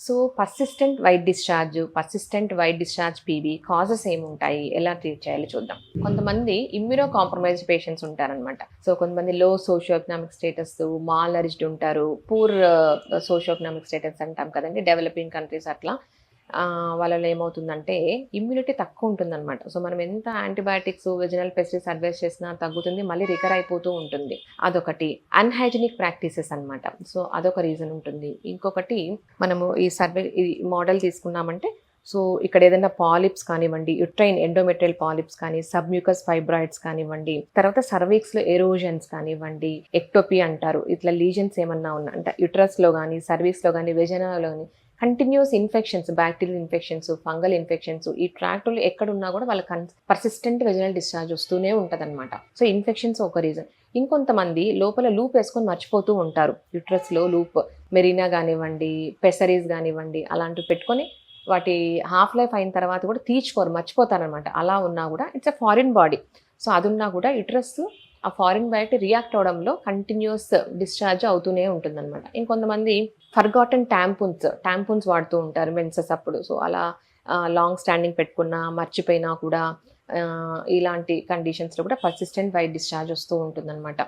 So persistent white discharge PB causes ఏముంటాయి, ఎలా treat చేయాలో చూద్దాం. కొంతమంది ఇమ్యూనో కాంప్రమైజ్డ్ పేషెంట్స్ ఉంటారనమాట. సో కొంతమంది లో socio economic status, mall nourished ఉంటారు, పూర్ సోషియో ఎకనామిక్ స్టేటస్ అంటాం కదండి, డెవలపింగ్ కంట్రీస్ అట్లా. వాళ్ళలో ఏమవుతుందంటే ఇమ్యూనిటీ తక్కువ ఉంటుందన్నమాట. సో మనం ఎంత యాంటీబయాటిక్స్, వెజినల్ పెస్టిస్ అడ్వైస్ చేసినా తగ్గుతుంది, మళ్ళీ రికవర్ అయిపోతూ ఉంటుంది. అదొకటి. అన్హైజీనిక్ ప్రాక్టీసెస్ అనమాట. సో అదొక రీజన్ ఉంటుంది. ఇంకొకటి, మనము ఈ మోడల్ తీసుకున్నామంటే, సో ఇక్కడ ఏదైనా పాలిప్స్ కానివ్వండి, యుట్రైన్ ఎండోమెట్రియల్ పాలిప్స్ కానీ, సబ్మ్యూకస్ ఫైబ్రాయిడ్స్ కానివ్వండి, తర్వాత సర్వీక్స్లో ఎరోజన్స్ కానివ్వండి, ఎక్టోపీ అంటారు, ఇట్లా లీజన్స్ ఏమన్నా ఉన్నా అంటే యుట్రస్లో కానీ, సర్వీక్స్లో కానీ, వెజనాలో కానీ continuous infections, bacterial infections, fungal infections, ఈ ట్రాక్ట్లో ఎక్కడున్నా కూడా వాళ్ళకి పర్సిస్టెంట్ వెజినల్ డిశ్చార్జ్ వస్తూనే ఉంటుందన్నమాట. సో ఇన్ఫెక్షన్స్ ఒక రీజన్. ఇంకొంతమంది లోపల లూప్ వేసుకొని మర్చిపోతూ ఉంటారు. యుట్రస్లో లూప్, మెరీనా కానివ్వండి, పెసరీస్ కానివ్వండి, అలాంటివి పెట్టుకొని వాటి హాఫ్ లైఫ్ అయిన తర్వాత కూడా తీర్చుకోరు, మర్చిపోతారనమాట. అలా ఉన్నా కూడా it's a foreign body. So అది ఉన్నా కూడా యుట్రస్ ఆ ఫారిన్ బాడీకి రియాక్ట్ అవడంలో కంటిన్యూస్ డిశ్చార్జ్ అవుతూనే ఉంటుందన్నమాట. ఇంకొంతమంది ఫర్గాటన్ ట్యాంపూన్స్ వాడుతూ ఉంటారు మెన్సెస్ అప్పుడు. సో అలా లాంగ్ స్టాండింగ్ పెట్టుకున్నా, మర్చిపోయినా కూడా ఇలాంటి కండిషన్స్లో కూడా పర్సిస్టెంట్ వైట్ డిశ్చార్జ్ వస్తూ ఉంటుందన్నమాట.